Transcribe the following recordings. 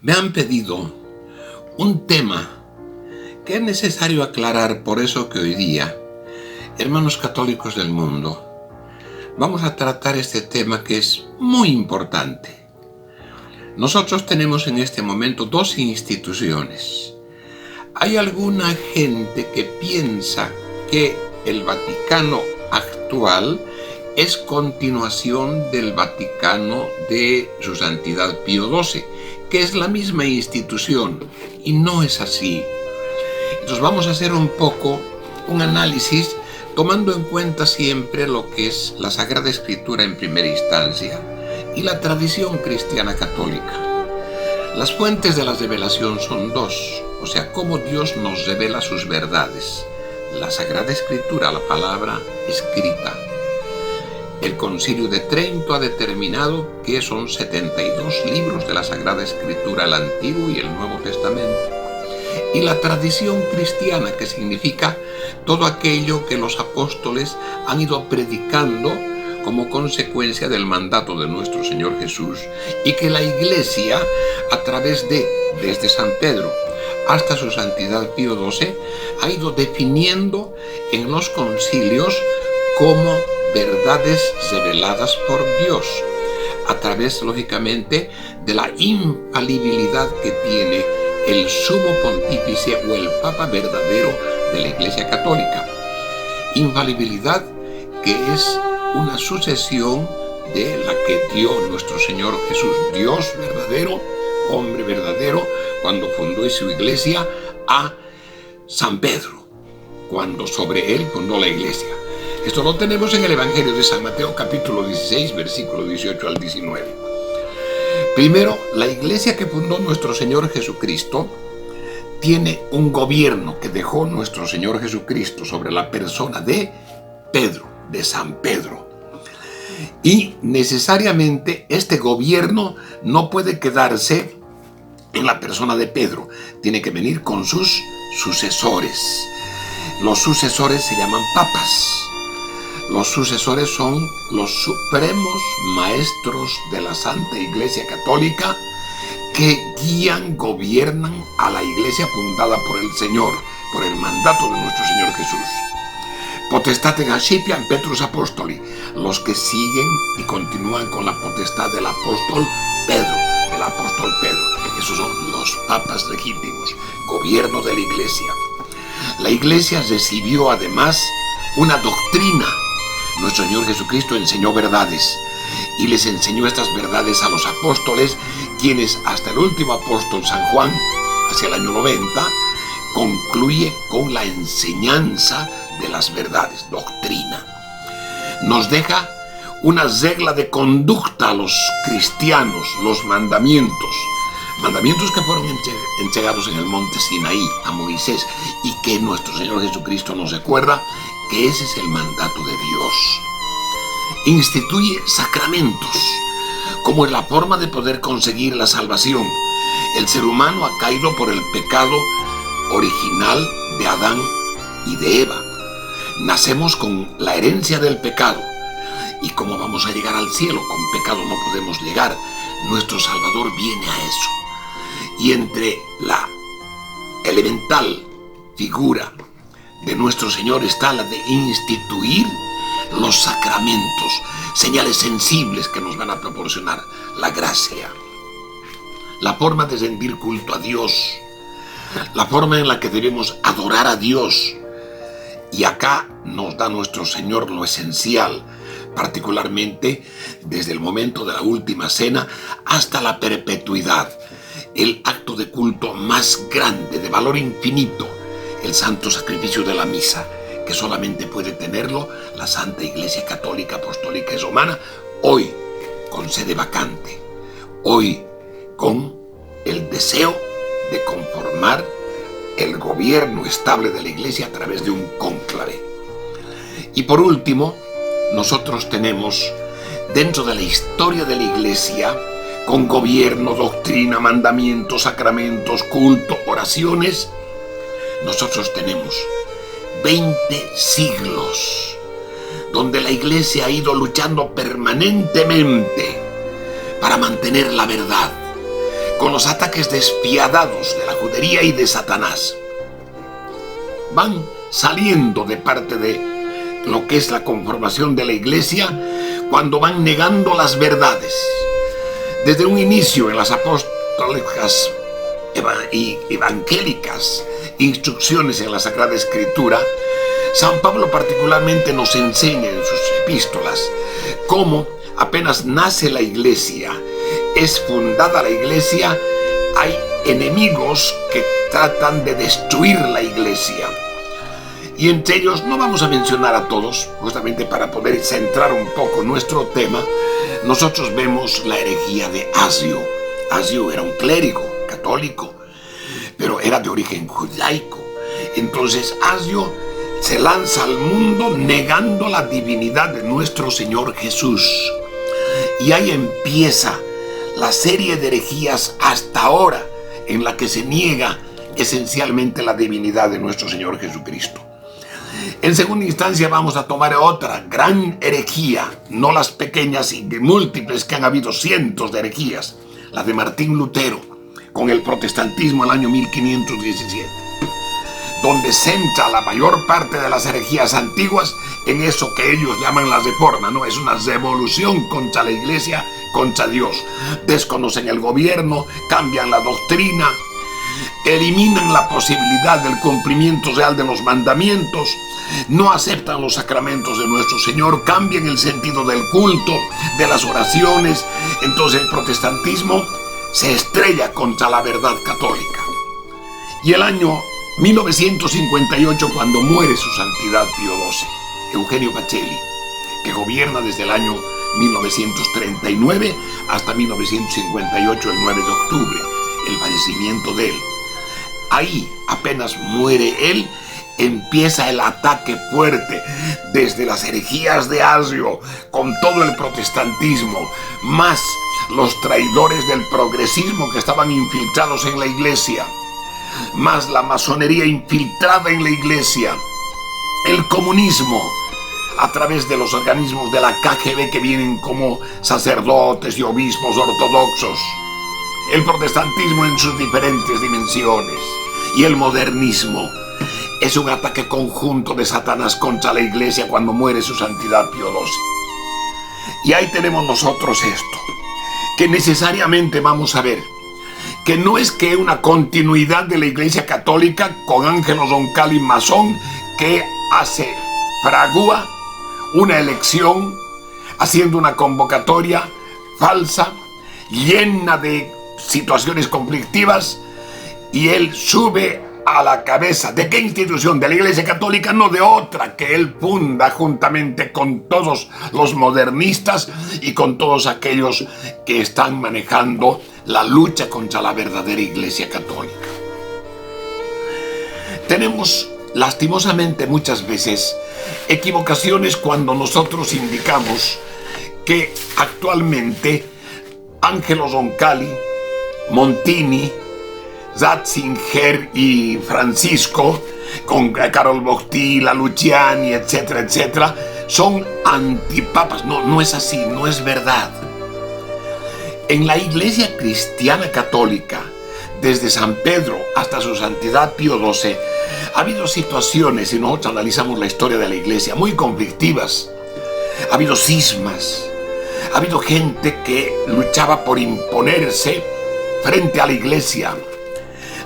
Me han pedido un tema que es necesario aclarar, por eso que hoy día, hermanos católicos del mundo, vamos a tratar este tema que es muy importante. Nosotros tenemos en este momento dos instituciones. Hay alguna gente que piensa que el Vaticano actual es continuación del Vaticano de Su Santidad Pío XII, que es la misma institución, y no es así. Entonces vamos a hacer un poco un análisis tomando en cuenta siempre lo que es la Sagrada Escritura en primera instancia y la tradición cristiana católica. Las fuentes de la revelación son dos, o sea, cómo Dios nos revela sus verdades. La Sagrada Escritura, la palabra escrita. El Concilio de Trento ha determinado que son 72 libros de la Sagrada Escritura, el Antiguo y el Nuevo Testamento. Y la tradición cristiana, que significa todo aquello que los apóstoles han ido predicando como consecuencia del mandato de nuestro Señor Jesús, y que la Iglesia, a través desde San Pedro hasta su Santidad Pío XII, ha ido definiendo en los concilios como verdades reveladas por Dios, a través, lógicamente, de la infalibilidad que tiene el sumo pontífice o el papa verdadero de la Iglesia Católica. Infalibilidad que es una sucesión de la que dio nuestro Señor Jesús, Dios verdadero, hombre verdadero, cuando fundó su Iglesia, a San Pedro, cuando sobre él fundó la Iglesia. Esto lo tenemos en el Evangelio de San Mateo, capítulo 16, versículo 18 al 19. Primero, la Iglesia que fundó nuestro Señor Jesucristo tiene un gobierno que dejó nuestro Señor Jesucristo sobre la persona de Pedro, de San Pedro. Y necesariamente este gobierno no puede quedarse en la persona de Pedro, tiene que venir con sus sucesores. Los sucesores se llaman papas. Los sucesores son los supremos maestros de la Santa Iglesia Católica que guían, gobiernan a la Iglesia fundada por el Señor, por el mandato de nuestro Señor Jesús. Potestatem accipiam Petrus Apostoli, los que siguen y continúan con la potestad del apóstol Pedro, el apóstol Pedro. Esos son los papas legítimos, gobierno de la Iglesia. La Iglesia recibió además una doctrina. Nuestro Señor Jesucristo enseñó verdades y les enseñó estas verdades a los apóstoles, quienes hasta el último apóstol San Juan, hacia el año 90, concluye con la enseñanza de las verdades, doctrina. Nos deja una regla de conducta a los cristianos, los mandamientos que fueron entregados en el monte Sinaí a Moisés, y que nuestro Señor Jesucristo nos recuerda que ese es el mandato de Dios. Instituye sacramentos como la forma de poder conseguir la salvación. El ser humano ha caído por el pecado original de Adán y de Eva. Nacemos con la herencia del pecado, y como vamos a llegar al cielo, con pecado no podemos llegar. Nuestro Salvador viene a eso. Y entre la elemental figura de nuestro Señor está la de instituir los sacramentos, señales sensibles que nos van a proporcionar la gracia, la forma de rendir culto a Dios, la forma en la que debemos adorar a Dios. Y acá nos da nuestro Señor lo esencial, particularmente desde el momento de la última cena hasta la perpetuidad, el acto de culto más grande, de valor infinito, el santo sacrificio de la misa, que solamente puede tenerlo la Santa Iglesia Católica, Apostólica y Romana, hoy con sede vacante, hoy con el deseo de conformar el gobierno estable de la Iglesia a través de un cónclave. Y por último, nosotros tenemos dentro de la historia de la Iglesia, con gobierno, doctrina, mandamientos, sacramentos, culto, oraciones, nosotros tenemos 20 siglos donde la Iglesia ha ido luchando permanentemente para mantener la verdad, con los ataques despiadados de la judería y de Satanás. Van saliendo de parte de lo que es la conformación de la iglesia cuando van negando las verdades. Desde un inicio en las apostólicas y evangélicas instrucciones en la Sagrada Escritura, San Pablo particularmente nos enseña en sus epístolas cómo apenas nace la iglesia, es fundada la iglesia, hay enemigos que tratan de destruir la iglesia. Y entre ellos, no vamos a mencionar a todos, justamente para poder centrar un poco nuestro tema, nosotros vemos la herejía de Asio. Asio era un clérigo católico, pero era de origen judaico. Entonces Asio se lanza al mundo negando la divinidad de nuestro Señor Jesús. Y ahí empieza la serie de herejías hasta ahora, en la que se niega esencialmente la divinidad de nuestro Señor Jesucristo. En segunda instancia vamos a tomar otra gran herejía, no las pequeñas y múltiples que han habido cientos de herejías, la de Martín Lutero, con el protestantismo en el año 1517, donde centra la mayor parte de las herejías antiguas en eso que ellos llaman la reforma, ¿no? Es una revolución contra la iglesia, contra Dios. Desconocen el gobierno, cambian la doctrina, eliminan la posibilidad del cumplimiento real de los mandamientos, no aceptan los sacramentos de nuestro Señor, cambian el sentido del culto, de las oraciones. Entonces el protestantismo se estrella contra la verdad católica. Y el año 1958, cuando muere su santidad Pío XII, Eugenio Pacelli, que gobierna desde el año 1939 hasta 1958, el 9 de octubre, el fallecimiento de él. Ahí, apenas muere él, empieza el ataque fuerte desde las herejías de Asio, con todo el protestantismo, más los traidores del progresismo que estaban infiltrados en la iglesia, más la masonería infiltrada en la iglesia, el comunismo a través de los organismos de la KGB que vienen como sacerdotes y obispos ortodoxos, el protestantismo en sus diferentes dimensiones y el modernismo. Es un ataque conjunto de Satanás contra la iglesia cuando muere su santidad Pío XII. Y ahí tenemos nosotros esto, que necesariamente vamos a ver, que no es que una continuidad de la iglesia católica con Ángelo Roncalli masón que fragúa una elección haciendo una convocatoria falsa, llena de situaciones conflictivas, y él sube a la cabeza. ¿De qué institución? De la Iglesia Católica, no de otra que él funda juntamente con todos los modernistas y con todos aquellos que están manejando la lucha contra la verdadera Iglesia Católica. Tenemos lastimosamente muchas veces equivocaciones cuando nosotros indicamos que actualmente Ángelo Roncalli, Montini, Ratzinger y Francisco, con Karol Wojtyła, Luciani, etcétera, etcétera, son antipapas. No es así, no es verdad. En la Iglesia Cristiana Católica, desde San Pedro hasta su santidad Pío XII, ha habido situaciones, si nosotros analizamos la historia de la Iglesia, muy conflictivas. Ha habido cismas, ha habido gente que luchaba por imponerse frente a la Iglesia.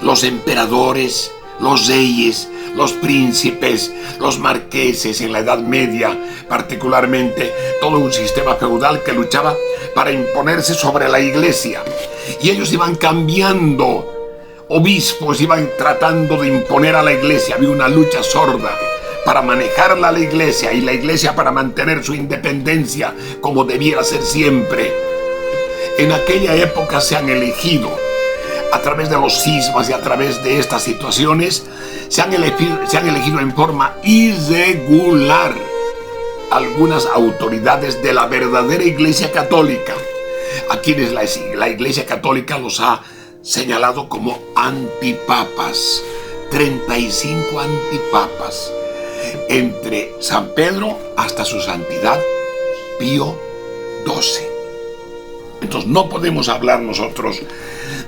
Los emperadores, los reyes, los príncipes, los marqueses en la Edad Media, particularmente todo un sistema feudal que luchaba para imponerse sobre la iglesia. Y ellos iban cambiando obispos, iban tratando de imponer a la iglesia. Había una lucha sorda para manejarla a la iglesia y la iglesia para mantener su independencia como debiera ser siempre. En aquella época se han elegido, a través de los cismas y a través de estas situaciones, se han elegido en forma irregular algunas autoridades de la verdadera Iglesia Católica, a quienes la Iglesia Católica los ha señalado como antipapas. 35 antipapas, entre San Pedro hasta su santidad Pío XII. Entonces no podemos hablar nosotros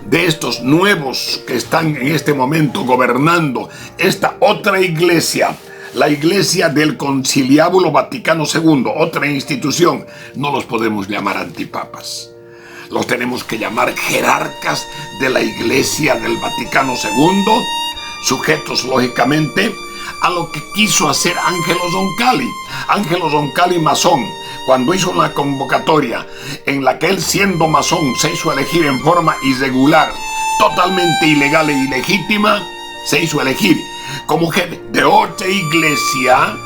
de estos nuevos que están en este momento gobernando esta otra iglesia, la iglesia del Conciliábulo Vaticano II, otra institución. No los podemos llamar antipapas, los tenemos que llamar jerarcas de la iglesia del Vaticano II, sujetos lógicamente a lo que quiso hacer Angelo Roncalli. Angelo Roncalli, masón, cuando hizo una convocatoria en la que él, siendo masón, se hizo elegir en forma irregular, totalmente ilegal e ilegítima, se hizo elegir como jefe de otra iglesia.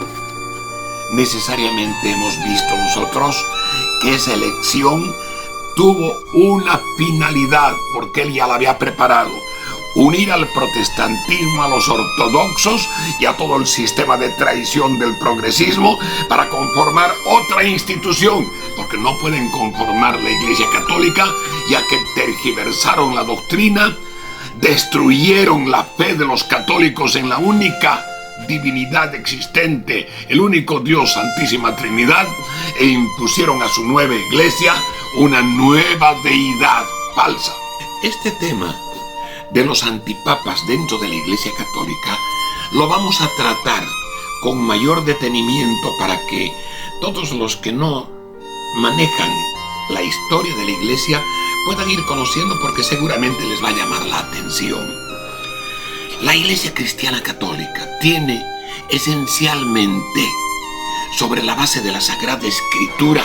Necesariamente hemos visto nosotros que esa elección tuvo una finalidad, porque él ya la había preparado: unir al protestantismo, a los ortodoxos y a todo el sistema de traición del progresismo para conformar otra institución, porque no pueden conformar la Iglesia Católica, ya que tergiversaron la doctrina, destruyeron la fe de los católicos en la única divinidad existente, el único Dios, Santísima Trinidad, e impusieron a su nueva iglesia una nueva deidad falsa. Este tema de los antipapas dentro de la Iglesia Católica lo vamos a tratar con mayor detenimiento para que todos los que no manejan la historia de la Iglesia puedan ir conociendo, porque seguramente les va a llamar la atención. La Iglesia Cristiana Católica tiene esencialmente, sobre la base de la Sagrada Escritura,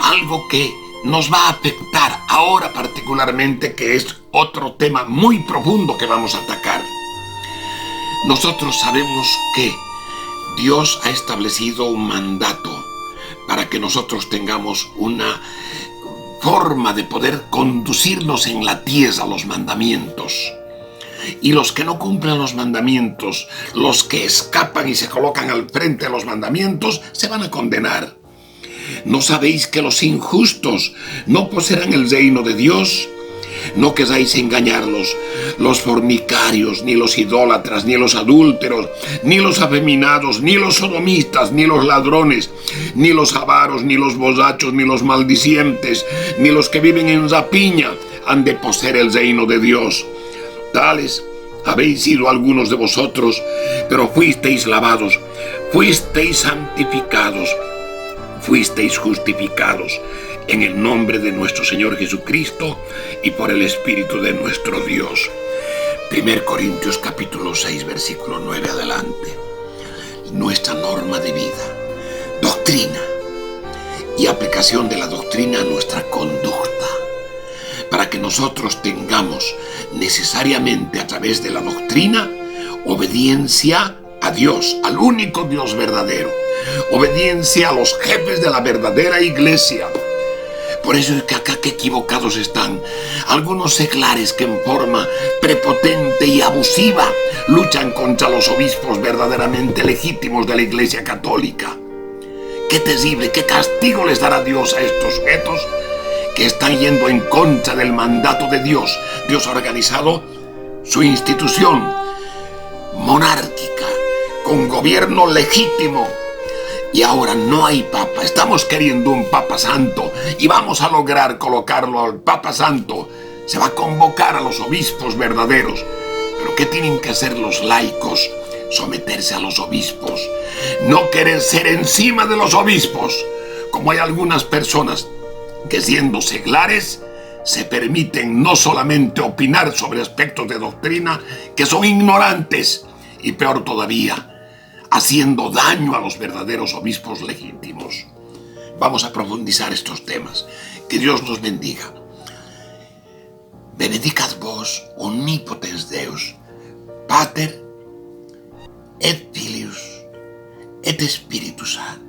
algo que nos va a afectar ahora particularmente, que es otro tema muy profundo que vamos a atacar. Nosotros sabemos que Dios ha establecido un mandato para que nosotros tengamos una forma de poder conducirnos en la tierra, los mandamientos. Y los que no cumplen los mandamientos, los que escapan y se colocan al frente de los mandamientos, se van a condenar. ¿No sabéis que los injustos no poseerán el reino de Dios? No queráis engañarlos, los fornicarios, ni los idólatras, ni los adúlteros, ni los afeminados, ni los sodomistas, ni los ladrones, ni los avaros, ni los borrachos, ni los maldicientes, ni los que viven en rapiña han de poseer el reino de Dios. Tales habéis sido algunos de vosotros, pero fuisteis lavados, fuisteis santificados, fuisteis justificados en el nombre de nuestro Señor Jesucristo y por el Espíritu de nuestro Dios. 1 Corintios capítulo 6, versículo 9 adelante. Nuestra norma de vida, doctrina y aplicación de la doctrina a nuestra conducta, para que nosotros tengamos necesariamente a través de la doctrina obediencia a Dios, al único Dios verdadero, obediencia a los jefes de la verdadera iglesia. Por eso es que acá qué equivocados están algunos seglares que en forma prepotente y abusiva luchan contra los obispos verdaderamente legítimos de la Iglesia Católica. Qué terrible, qué castigo les dará Dios a estos sujetos que están yendo en contra del mandato de Dios. Dios ha organizado su institución monárquica con gobierno legítimo. Y ahora no hay papa. Estamos queriendo un papa santo y vamos a lograr colocarlo al papa santo. Se va a convocar a los obispos verdaderos. Pero ¿qué tienen que hacer los laicos? Someterse a los obispos. No querer ser encima de los obispos. Como hay algunas personas que, siendo seglares, se permiten no solamente opinar sobre aspectos de doctrina que son ignorantes, y peor todavía, haciendo daño a los verdaderos obispos legítimos. Vamos a profundizar estos temas. Que Dios nos bendiga. Benedicat vos omnipotens Deus, Pater et Filius et Spiritus Sanctus.